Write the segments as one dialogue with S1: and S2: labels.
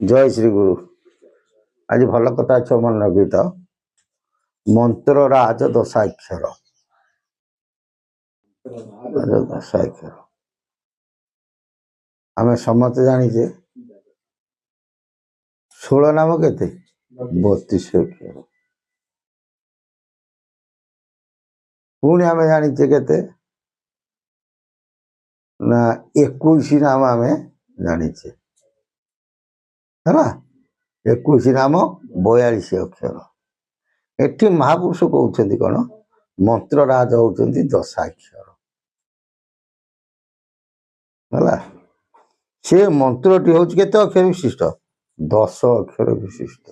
S1: जय श्री गुरु। आज भल कथा छ मन रखी तो मंत्र राज दशाक्षर दशाक्षर आम समस्त जानीचे 16 नाम केते 32 अक्षर पुणी आम जानीचे केते ना 21 नाम आम जानीचे है ना 21 नाम 42 अक्षर एठी महापुरुष कहते कौन मंत्र राज होती दशाक्षर है से मंत्रटी हूँ केते अक्षर विशिष्ट 10 अक्षर विशिष्ट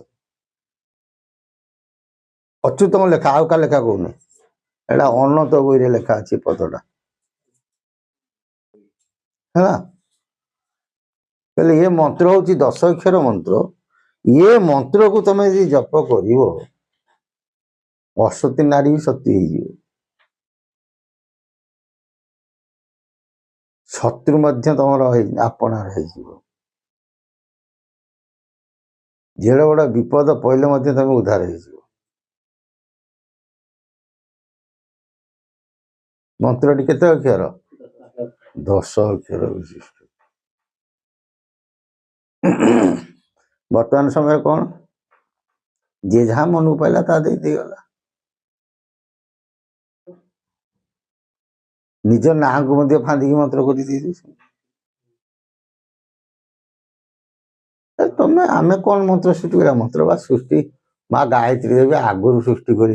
S1: अच्युतम लेखा आउ का लेखा कहूनी एटा अनंत बही लेखा अच्छी पदटा है ये मंत्र हूँ 10 अक्षर मंत्र ये मंत्र को तुम यदि जप कर असती नारी भी सती हो शत्रु मध्य तुम आपणार जेड़ बड़ा विपद पहले मध्य तुम उद्धार हो मंत्रटी केते अक्षर 10 अक्षर विशिष्ट वर्तमान समय कौन जे जहाँ मन पाइला ता दे गला निज ना को मध्य फांदी मंत्र कर तुम आम कौन मंत्र सृष्टि करा मंत्र बा सृष्टि माँ गायत्री देवी आगुरी सृष्टि कर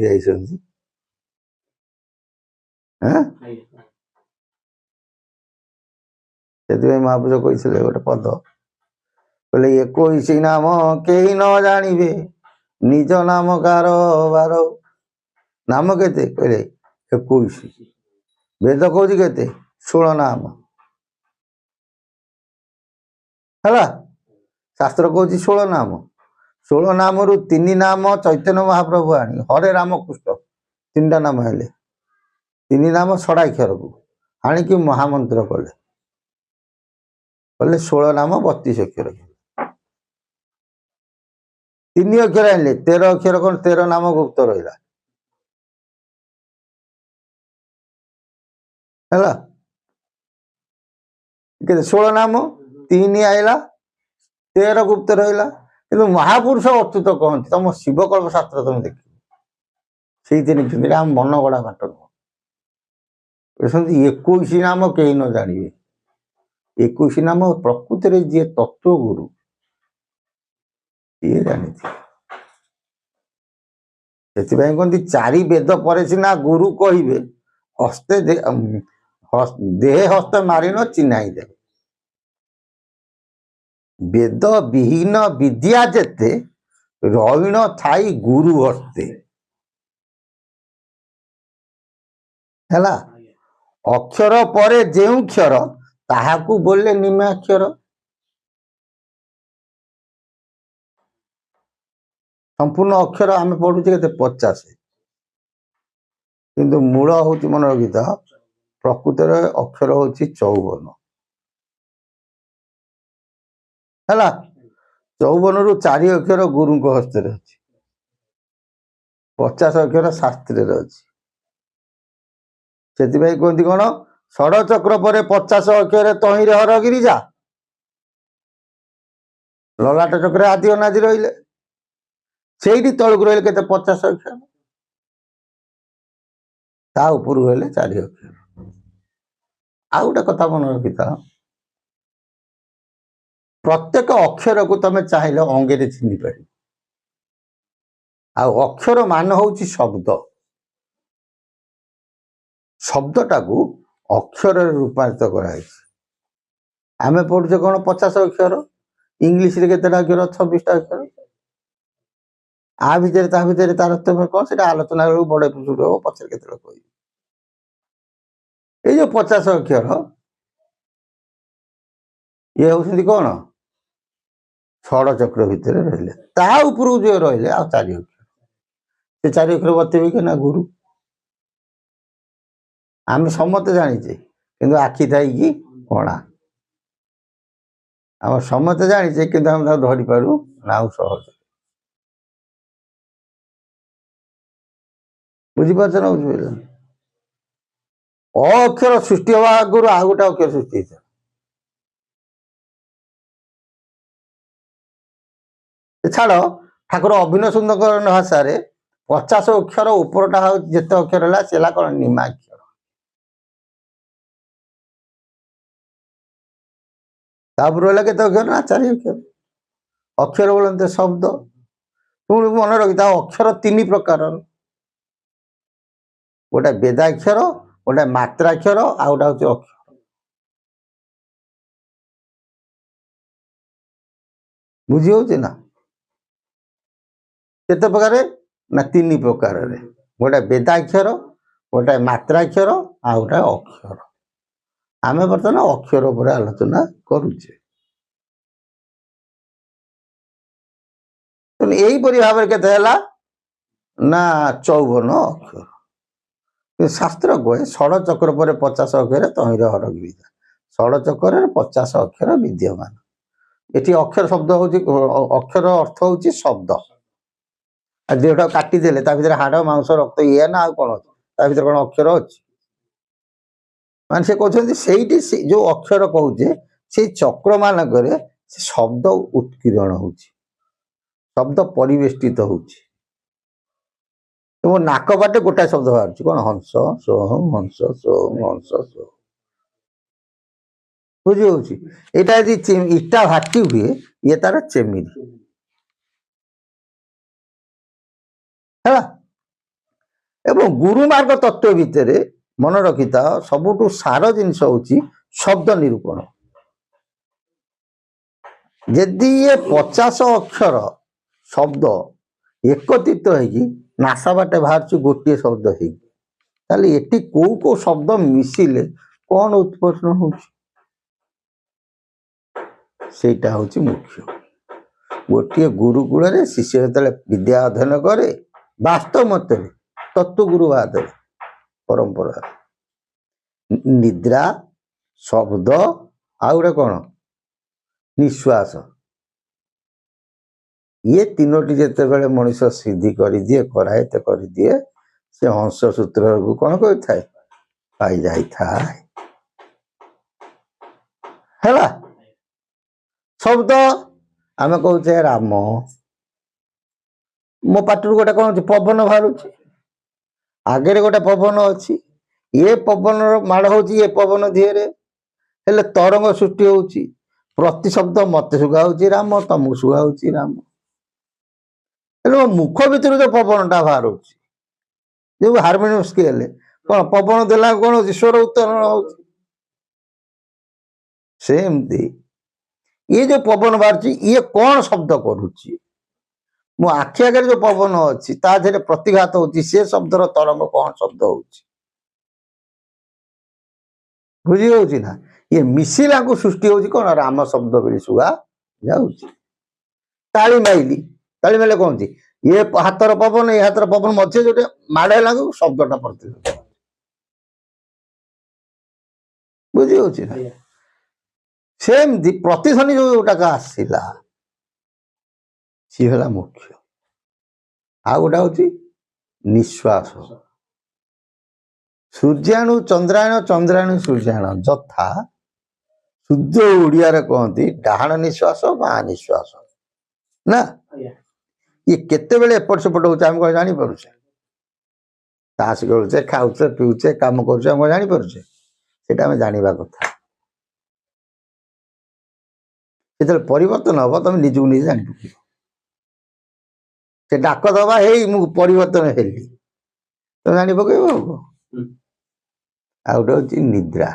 S1: महापुरुष कही गोटे पद बोले 21 नाम कहीं न जानिबे निज नाम कारबार नाम केते कहले 21 वेद कौच केते 16 नाम है शास्त्र कौच 16 नाम 16 नाम रु 3 नाम चैतन्य महाप्रभु आनी हरे राम कृष्ण 3टा नाम हेले 3 नाम षडाक्षर को आणिकी महामंत्र कले 16 नाम 32 अक्षर 3 अक्षर आनले 13 अक्षर कौन 13 नाम गुप्त रहा है 16 नाम 3 आईला 13 गुप्त रहा कि महापुरुष अच्युत कहते तुम शिवकल्प शास्त्र तुम देख से आम मन गड़ा बाट नुह 21 नाम कहीं न जानिबे 21 नाम प्रकृति जी तत्व गुरु ये जानी से कहते 4 वेद पर सीना गुरु कहे हस्ते देहे हस्त मारिन चिन्हाई दे वेद विहीन विद्या जेते रहीन थाई गुरु हस्ते है अक्षर पर जो क्षर ताहाकू बोले निम्नाक्षर संपूर्ण अक्षर आम पढ़ुचे के 50 किंतु मूल हूँ मन रखिथ प्रकृत अक्षर हूँ 54 है 54 रु 4 अक्षर गुरु हस्त अच्छी 50 अक्षर शास्त्र अच्छी से कहती कौन षड़चक्र पर 50 अक्षर तहिरे हर गिरिजा ललाट चक्र आदि अनादि रही से तलक रही के 50 अक्षर ता ऊपर रही 4 अक्षर आ गोटे कथा मन रखी था प्रत्येक अक्षर को तुम चाहिए अंगे चिन्ह पार अक्षर मान हूँ शब्द शब्दटा को अक्षर रूपांतरित कराई आम पढ़ुचे कौन 50 अक्षर इंग्लीश रे केतेटा अक्षर 26टा अक्षर आ भितर तारतम्य कौन से आलोचना बड़े पुरुष हम पचर के कह जो 50 अक्षर ये हूँ कौन षड़चक्र भितर रहिले ता ऊपर जो रहिले आ 4 अक्षर से 4 अक्षर बतेबे कि ना गुरु आम समस्त जानीचे किंतु आखि थी कणा ଆମ ସମସ୍ତେ ଜାଣିଛେ କିନ୍ତୁ ଆମେ ତାକୁ ଧରିପାରୁ ନାଉ ସହଜ। ବୁଝିପାରୁଛ ନା ବୁଝିପାରିଲ? ଅକ୍ଷର ସୃଷ୍ଟି ହବା ଆଗରୁ ଆଉ ଗୋଟେ ଅକ୍ଷର ସୃଷ୍ଟି ହେଇଥିଲା। ଛାଡ, ଠାକୁର ଅଭିନୟ ସୁନ୍ଦର ଭାଷାରେ 50 ଅକ୍ଷର ଉପରଟା ହଉଛି ଯେତେ ଅକ୍ଷର ହେଲା ସେ ହେଲା କଣ ନିମାକ୍ଷର। ତାପରେ ରହିଲା କେତେ ଅକ୍ଷର ନା 4 ଅକ୍ଷର। ଅକ୍ଷର ବୋଲନ୍ତି ଶବ୍ଦ। ପୁଣି ମନେ ରଖିଥା ଅକ୍ଷର 3 ପ୍ରକାରର, ଗୋଟେ ବେଦାକ୍ଷର, ଗୋଟେ ମାତ୍ରାକ୍ଷର, ଆଉ ଗୋଟେ ହଉଛି ଅକ୍ଷର। ବୁଝି ହଉଛି ନା? କେତେ ପ୍ରକାର ନା 3 ପ୍ରକାରରେ, ଗୋଟେ ବେଦାକ୍ଷର, ଗୋଟେ ମାତ୍ରାକ୍ଷର, ଆଉ ଗୋଟେ ଅକ୍ଷର। ଆମେ ବର୍ତ୍ତମାନ ଅକ୍ଷର ଉପରେ ଆଲୋଚନା କରୁଛେ। ଏଇପରି ଭାବରେ କେତେ ହେଲା ନା 54 ଅକ୍ଷର। ଶାସ୍ତ୍ର କହେ ଷଡ଼ଚକ୍ର ପରେ 50 ଅକ୍ଷର ତହିଁର ହରଗିରି। ଷଡ଼ଚକ୍ରରେ 50 ଅକ୍ଷର ବିଦ୍ୟମାନ। ଏଠି ଅକ୍ଷର ଶବ୍ଦ ହଉଛି, ଅକ୍ଷର ଅର୍ଥ ହଉଛି ଶବ୍ଦ। ଆଉ ଦେହଟା କାଟିଦେଲେ ତା ଭିତରେ ହାଡ଼ ମାଂସ ରକ୍ତ ଇଏ ନା ଆଉ କଣ ଅଛି? ତା ଭିତରେ କଣ ଅକ୍ଷର ଅଛି? ମାନେ ସେ କହୁଛନ୍ତି ସେଇଠି ଯୋଉ ଅକ୍ଷର କହୁଛେ ସେଇ ଚକ୍ର ମାନଙ୍କରେ ସେ ଶବ୍ଦ ଉତ୍କୀର୍ଣ୍ଣ ହଉଛି, ଶବ୍ଦ ପରିବେଷ୍ଟିତ ହଉଛି। ତୁମ ନାକ ବାଟେ ଗୋଟାଏ ଶବ୍ଦ ବାହାରୁଛି, କଣ? ହଂସ ସୋହମ, ହଂସ ସୋହମ, ହଂସ ସୋହମ। ବୁଝି ହଉଛି? ଏଇଟା ଯଦି ଇଟା ଭାଟି ହୁଏ, ଇଏ ତାର ଚେମିରି ହେଲା। ଏବଂ ଗୁରୁମାର୍ଗ ତତ୍ତ୍ୱ ଭିତରେ ମନେ ରଖିଥାଅ ସବୁଠୁ ସାର ଜିନିଷ ହଉଛି ଶବ୍ଦ ନିରୂପଣ। ଯଦି ଏ 50 ଅକ୍ଷର ଶବ୍ଦ ଏକତ୍ରିତ ହେଇକି ନାସା ବାଟେ ବାହାରୁଛି ଗୋଟିଏ ଶବ୍ଦ ହେଇକି, ତାହେଲେ ଏଠି କୋଉ କୋଉ ଶବ୍ଦ ମିଶିଲେ କଣ ଉତ୍ପନ୍ନ ହଉଛି? ସେଇଟା ହଉଛି ମୁଖ୍ୟ। ଗୋଟିଏ ଗୁରୁକୁଳରେ ଶିଷ୍ୟ ଯେତେବେଳେ ବିଦ୍ୟା ଅଧ୍ୟୟନ କରେ, ବାସ୍ତବ ମତରେ ତତ୍ତ୍ୱଗୁରୁ ବାଦରେ ପରମ୍ପରା ନିଦ୍ରା, ଶବ୍ଦ, ଆଉ ଗୋଟେ କଣ ନିଶ୍ୱାସ, ଇଏ ତିନୋଟି ଯେତେବେଳେ ମଣିଷ ସିଦ୍ଧି କରିଦିଏ, କରାୟତ କରିଦିଏ, ସେ ହଂସ ସୂତ୍ରକୁ କଣ କରିଥାଏ? ପାଇଯାଇଥାଏ। ହେଲା। ଶବ୍ଦ ଆମେ କହୁଛେ ରାମ, ମୋ ପାଟିରୁ ଗୋଟେ କଣ ହଉଛି? ପବନ ବାହାରୁଛି। ଆଗରେ ଗୋଟେ ପବନ ଅଛି, ଏ ପବନର ମାଡ଼ ହଉଛି ଏ ପବନ ଦିହରେ, ହେଲେ ତରଙ୍ଗ ସୃଷ୍ଟି ହଉଛି। ପ୍ରତି ଶବ୍ଦ ମତେ ଶୁଭା ହଉଛି ରାମ, ତମକୁ ଶୁଭା ହଉଛି ରାମ। ହେଲେ ମୋ ମୁଖ ଭିତରୁ ଯୋଉ ପବନଟା ବାହାରୁଛି, ଯୋଉ ହାରମୋନିୟମ ସ୍କେଲ, କଣ ପବନ ଦେଲା କଣ ହଉଛି? ସ୍ୱର ଉତ୍ତୋଳନ ହଉଛି। ସେମିତି ଇଏ ଯୋଉ ପବନ ବାହାରୁଛି, ଇଏ କଣ ଶବ୍ଦ କରୁଛି? ମୋ ଆଖି ଆଗରେ ଯୋଉ ପବନ ଅଛି ତା ଦେହରେ ପ୍ରତିଘାତ ହଉଛି, ସେ ଶବ୍ଦର ତରଙ୍ଗ କଣ ଶବ୍ଦ ହଉଛି? ବୁଝି ହଉଛି ନା? ଇଏ ମିଶିଲାକୁ ସୃଷ୍ଟି ହଉଛି କଣ? ରାମ ଶବ୍ଦ ବୋଲି ଶୁଭା ଯାଉଛି। ତାଳି ମାଇଲି, ତାଳି ମାଇଲେ କଣ ହଉଛି? ଏ ହାତର ପବନ ଏ ହାତର ପବନ ମଝିରେ ଯୋଉଟା ମାଡ଼ ହେଲାକୁ ଶବ୍ଦଟା ପ୍ରତିଘାତ। ବୁଝି ହଉଛି ନା? ସେମିତି ପ୍ରତିଧ୍ୱନି ଯୋଉଟାକ ଆସିଲା ସିଏ ହେଲା ମୁଖ୍ୟ। ଆଉ ଗୋଟେ ହଉଛି ନିଶ୍ୱାସ। ସୂର୍ଯ୍ୟାଣୁ ଚନ୍ଦ୍ରାୟଣ, ଚନ୍ଦ୍ରାଣୁ ସୂର୍ଯ୍ୟାୟଣ, ଯଥା ସୂର୍ଯ୍ୟ ଓଡ଼ିଆରେ କହନ୍ତି ଡାହାଣ ନିଶ୍ୱାସ, ବାଁ ନିଶ୍ୱାସ ନା। ଇଏ କେତେବେଳେ ଏପଟ ସେପଟ ହଉଛି ଆମେ କଣ ଜାଣିପାରୁଛେ? ତାସ ଖେଳୁଛେ, ଖାଉଛେ, ପିଉଛେ, କାମ କରୁଛେ, ଆମେ କଣ ଜାଣିପାରୁଛେ? ସେଇଟା ଆମେ ଜାଣିବା କଥା। ଯେତେବେଳେ ପରିବର୍ତ୍ତନ ହବ ତମେ ନିଜକୁ ନିଜେ ଜାଣିପକିବ। ସେ ଡାକ ଦବା ହେଇ ମୁଁ ପରିବର୍ତ୍ତନ ହେଲି, ତମେ ଜାଣି ପକେଇବ। ଆଉ ଗୋଟେ ହଉଛି ନିଦ୍ରା।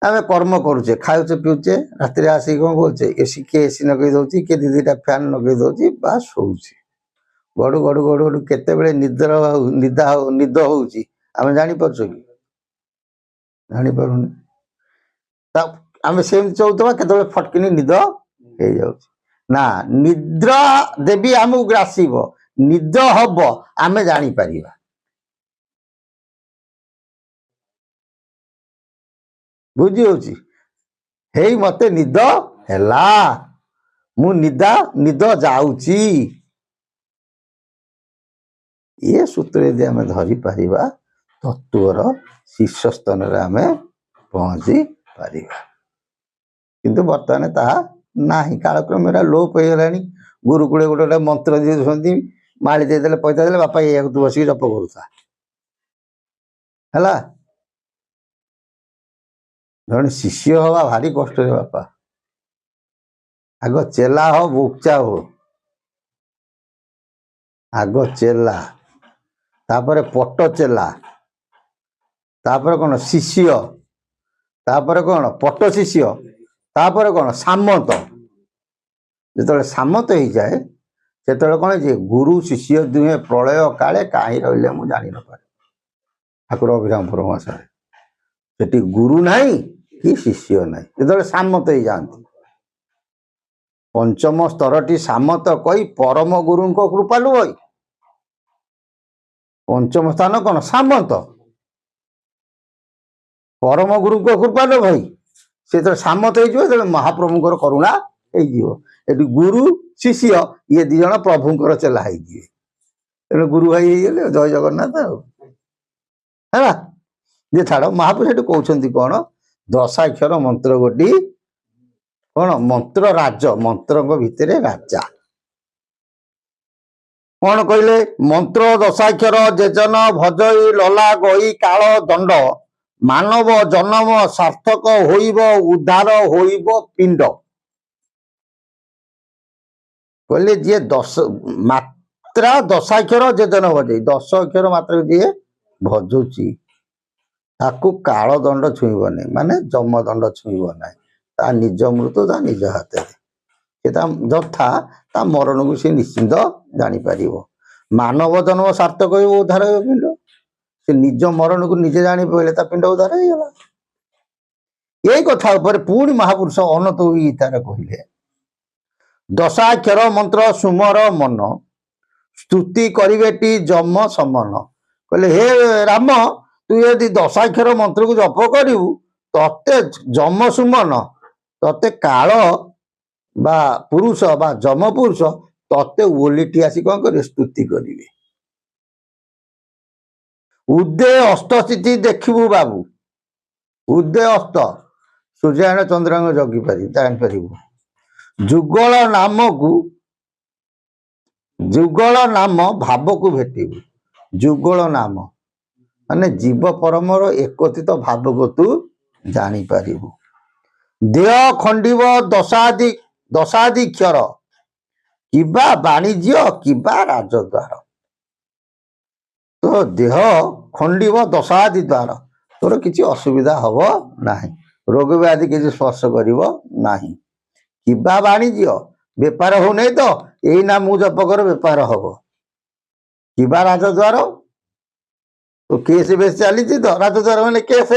S1: ଆମେ କର୍ମ କରୁଛେ, ଖାଉଛେ, ପିଉଛେ, ରାତିରେ ଆସିକି କଣ କରୁଛେ? କିଏ ଏସି ଲଗେଇ ଦଉଛି, କିଏ 2-2ଟା ଫ୍ୟାନ ଲଗେଇ ଦଉଛି, ବା ଶୋଉଛି। ଗଡୁ ଗଡୁ ଗଡୁ ଗଡୁ କେତେବେଳେ ନିଦ ହଉଛି ଆମେ ଜାଣିପାରୁଛୁ କି? ଜାଣିପାରୁନି। ଆମେ ସେମିତି ଚଉଥିବା, କେତେବେଳେ ଫଟକିନି ନିଦ ହେଇଯାଉଛି। ନା, ନିଦ୍ରା ଦେବୀ ଆମକୁ ଗ୍ରାସିବ, ନିଦ ହବ ଆମେ ଜାଣିପାରିବା। ବୁଝି ହଉଛି? ହେଇ ମତେ ନିଦ ହେଲା, ମୁଁ ନିଦ ଯାଉଛି। ଏ ସୂତ୍ର ଯଦି ଆମେ ଧରିପାରିବା ତତ୍ତ୍ୱର ଶୀର୍ଷସ୍ଥାନରେ ଆମେ ପହଞ୍ଚି ପାରିବା। କିନ୍ତୁ ବର୍ତ୍ତମାନ ତାହା ନାହିଁ, କାଳକ୍ରମରେ ଲୋପ ହେଇଗଲାଣି। ଗୁରୁକୁଳେ ଗୋଟେ ମନ୍ତ୍ର ଦେଇ ଦେଉଛନ୍ତି, ମାଳି ଦେଇଦେଲେ ପଇସା ଦେଲେ ବାପା ଏଇଆକୁ ତୁ ବସିକି ଜପ କରୁଥା ହେଲା। ଜଣେ ଶିଷ୍ୟ ହବା ଭାରି କଷ୍ଟରେ ବାପା। ଆଗ ଚେଲା ହୋ ବୁକ୍ଚା ହୋ, ଆଗ ଚେଲା, ତାପରେ ପଟ ଚେଲା, ତାପରେ କଣ ଶିଷ୍ୟ, ତାପରେ କଣ ପଟ ଶିଷ୍ୟ, ତାପରେ କଣ ସାମନ୍ତ। ଯେତେବେଳେ ସାମନ୍ତ ହେଇଯାଏ ସେତେବେଳେ କଣ ଯେ ଗୁରୁ ଶିଷ୍ୟ ଦୁହେଁ ପ୍ରଳୟ କାଳେ କାହିଁ ରହିଲେ ମୁଁ ଜାଣିନପାରେ। ଠାକୁର ଅଭିରାମ ପରମହଂସରେ ସେଠି ଗୁରୁ ନାହିଁ କି ଶିଷ୍ୟ ନାହିଁ। ଯେତେବେଳେ ସାମନ୍ତ ହେଇଯାଆନ୍ତି, ପଞ୍ଚମ ସ୍ତରଟି ସାମନ୍ତ କହି ପରମ ଗୁରୁଙ୍କ କୃପାଲୁ ହୋଇ, ପଞ୍ଚମ ସ୍ଥାନ କଣ ସାମନ୍ତ, ପରମ ଗୁରୁଙ୍କ କୃପାଲୁ ଭାଇ। ସେ ଯେତେବେଳେ ସାମନ୍ତ ହେଇଯିବ ସେତେବେଳେ ମହାପ୍ରଭୁଙ୍କର କରୁଣା ହେଇଯିବ। ଏଠି ଗୁରୁ ଶିଷ୍ୟ ଇଏ ଦି ଜଣ ପ୍ରଭୁଙ୍କର ଚେଲା ହେଇଯିବେ। ତେଣୁ ଗୁରୁ ଭାଇ ହେଇଗଲେ ଜୟ ଜଗନ୍ନାଥ ଆଉ ହେଲା। ଯେ ଛାଡ, ମହାପ୍ରଭୁ ସେଠି କହୁଛନ୍ତି କଣ, ଦଶାକ୍ଷର ମନ୍ତ୍ର ଗୋଟି କଣ ମନ୍ତ୍ର ରାଜ, ମନ୍ତ୍ରଙ୍କ ଭିତରେ ରାଜା। କଣ କହିଲେ, ମନ୍ତ୍ର ଦଶାକ୍ଷର ଯେଜନ ଭଜଇ ଲଲା ଗଇ କାଳ ଦଣ୍ଡ, ମାନବ ଜନମ ସାର୍ଥକ ହୋଇବ ଉଦ୍ଧାର ହୋଇବ ପିଣ୍ଡ। କହିଲେ ଯିଏ ମାତ୍ରା ଦଶାକ୍ଷର ଯେଜନ ଭଜଇ, 10 ଅକ୍ଷର ମାତ୍ର ଯିଏ ଭଜୁଛି ତାକୁ କାଳ ଦଣ୍ଡ ଛୁଇଁବ ନାହିଁ, ମାନେ ଯମ ଦଣ୍ଡ ଛୁଇଁବ ନାହିଁ। ତା ନିଜ ମୃତ୍ୟୁ ତା ନିଜ ହାତରେ, ସେ ତା ଯଥା ତା ମରଣକୁ ସେ ନିଶ୍ଚିନ୍ତ ଜାଣିପାରିବ। ମାନବ ଜନ୍ମ ସାର୍ଥକ ହୋଇବ ଉଦ୍ଧାର ହେବ ପିଣ୍ଡ। ସେ ନିଜ ମରଣକୁ ନିଜେ ଜାଣି ପଇଲେ ତା ପିଣ୍ଡ ଉଦ୍ଧାର ହେଇଗଲା। ଏଇ କଥା ଉପରେ ପୁଣି ମହାପୁରୁଷ ଅନନ୍ତ ଗୀତାରେ କହିଲେ, ଦଶାକ୍ଷର ମନ୍ତ୍ର ସୁମର ମନ, ସ୍ତୁତି କରିବେଟି ଯମ ସମନ। କହିଲେ ହେ ରାମ, ତୁ ଯଦି ଦଶାକ୍ଷର ମନ୍ତ୍ରକୁ ଜପ କରିବୁ, ତତେ ଯମ ସୁମନ, ତତେ କାଳ ବା ପୁରୁଷ ବା ଯମ ପୁରୁଷ ତତେ ଓଲିଟି ଆସି କଣ କରିବେ, ସ୍ତୁତି କରିବେ। ଉଦୟ ଅସ୍ତ ସ୍ଥିତି ଦେଖିବୁ ବାବୁ, ଉଦୟ ଅସ୍ତ ସୂର୍ଯ୍ୟାୟନ ଚନ୍ଦ୍ରଙ୍କୁ ଜାଣିପାରିବୁ। ଯୁଗଳ ନାମ ଭାବକୁ ଭେଟିବୁ। ଯୁଗଳ ନାମ ମାନେ ଜୀବ ପରମର ଏକତ୍ରିତ ଭାବକୁ ତୁ ଜାଣିପାରିବୁ। ଦେହ ଖଣ୍ଡିବ ଦଶାଧିକ୍ଷର, କିବା ବାଣିଜ୍ୟ କିବା ରାଜଦ୍ୱାର। ତୋ ଦେହ ଖଣ୍ଡିବ ଦଶାଧି ଦ୍ୱାର, ତୋର କିଛି ଅସୁବିଧା ହବ ନାହିଁ, ରୋଗ ବ୍ୟାଧି କିଛି ସ୍ପର୍ଶ କରିବ ନାହିଁ। କିବା ବାଣିଜ୍ୟ, ବେପାର ହଉନାହିଁ ତ ଏଇ ନା ମୁଁ ଜପ କର ବେପାର ହବ। କିବା ରାଜଦ୍ୱାର, ତ କେସ୍ ବେଶ ଚାଲିଛି ତ, ରାଜଦ୍ୱାର ମାନେ କେସ୍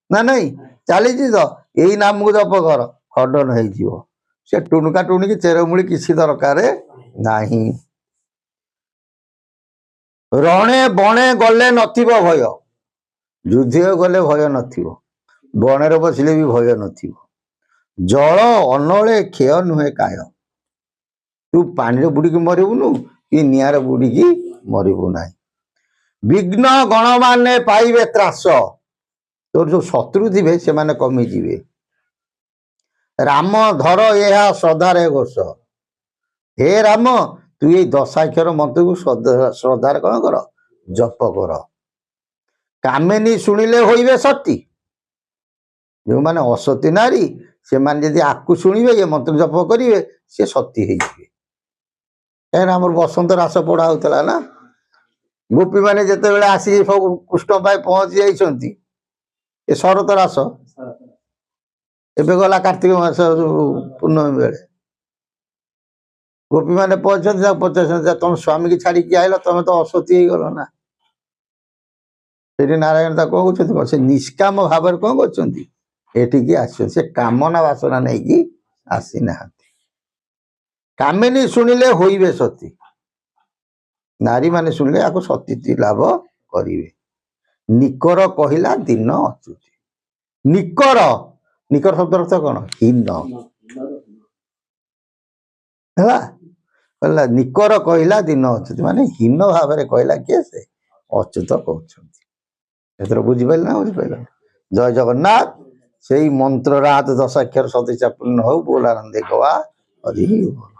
S1: ନା ନାଇଁ ଚାଲିଛି ତ, ଏଇ ନାମକୁ ଜପ କର ଖଣ୍ଡନ ହେଇଯିବ। ସେ ଟୁଣୁକା ଟୁଣିକି ଚେରମୂଳି କିଛି ଦରକାର ନାହିଁ। ରଣେ ବଣେ ଗଲେ ନଥିବ ଭୟ, ଯୁଦ୍ଧ ଗଲେ ଭୟ ନଥିବ, ବଣରେ ବସିଲେ ବି ଭୟ ନଥିବ। ଜଳ ଅନଳେ କ୍ଷୟ ନୁହେଁ କାୟ, ତୁ ପାଣିରେ ବୁଡିକି ମରିବୁନୁ କି ନିଆଁରେ ବୁଡିକି ମରିବୁ ନାହିଁ। ବିଘ୍ନ ଗଣମାନେ ପାଇବେ ତ୍ରାସ, ତୋର ଯୋଉ ଶତ୍ରୁ ଥିବେ ସେମାନେ କମିଯିବେ। ରାମ ଧର ଏହା ଶ୍ରଦ୍ଧାରେ ଘୋଷ, ହେ ରାମ ତୁ ଏଇ ଦଶାକ୍ଷର ମନ୍ତ୍ରକୁ ଶ୍ରଦ୍ଧାରେ କଣ କର, ଜପ କର। କାମିନୀ ଶୁଣିଲେ ହୋଇବେ ସତୀ, ଯୋଉମାନେ ଅସତୀ ନାରୀ ସେମାନେ ଯଦି ଆକୁ ଶୁଣିବେ, ଏ ମନ୍ତ୍ର ଜପ କରିବେ, ସେ ସତୀ ହେଇଯିବେ। କାହିଁକିନା ଆମର ବସନ୍ତ ରାସ ପଢା ହଉଥିଲା ନା, ଗୋପୀ ମାନେ ଯେତେବେଳେ ଆସିକି ସବୁ କୃଷ୍ଣ ପାଇଁ ପହଞ୍ଚି ଯାଇଛନ୍ତି, ଏ ଶରତ ରାସ ଏବେ ଗଲା କାର୍ତ୍ତିକ ମାସ ପୂର୍ଣ୍ଣମୀ ବେଳେ ଗୋପୀ ମାନେ ପହଞ୍ଚନ୍ତି, ତାକୁ ପଚାରୁଛନ୍ତି ତମ ସ୍ୱାମୀ କି ଛାଡିକି ଆଇଲ, ତମେ ତ ଅସତୀ ହେଇଗଲ ନା। ସେଠି ନାରାୟଣ ତାକୁ କଣ କରୁଛନ୍ତି, ସେ ନିଷ୍କାମ ଭାବରେ କଣ କରୁଛନ୍ତି, ଏଠିକି ଆସିଛନ୍ତି, ସେ କାମନା ବାସନା ନେଇକି ଆସିନାହାନ୍ତି। କାମିନୀ ଶୁଣିଲେ ହୋଇବେ ସତୀ, ନାରୀ ମାନେ ଶୁଣିଲେ ଆକୁ ସତୀ ଲାଭ କରିବେ। ନିକର କହିଲା ଦିନ ଅଚୁତି, ନିକର ନିକର ଶବ୍ଦର ଅର୍ଥ କଣ? ହୀନ। ହେଲା, କହିଲା ନିକର କହିଲା ଦୀନ ଅଚ୍ୟୁତ, ମାନେ ହୀନ ଭାବରେ କହିଲା କିଏ? ସେ ଅଚ୍ୟୁତ କହୁଛନ୍ତି। ଏଥର ବୁଝିପାରିଲ ନା ବୁଝିପାରିଲ? ଜୟ ଜଗନ୍ନାଥ। ସେଇ ମନ୍ତ୍ରର 8 10 ଅକ୍ଷର ସଦିଶା ପୂର୍ଣ୍ଣ ହଉ। ବୋଲ ଆନନ୍ଦେ ଗବା ହରି ବୋଲ।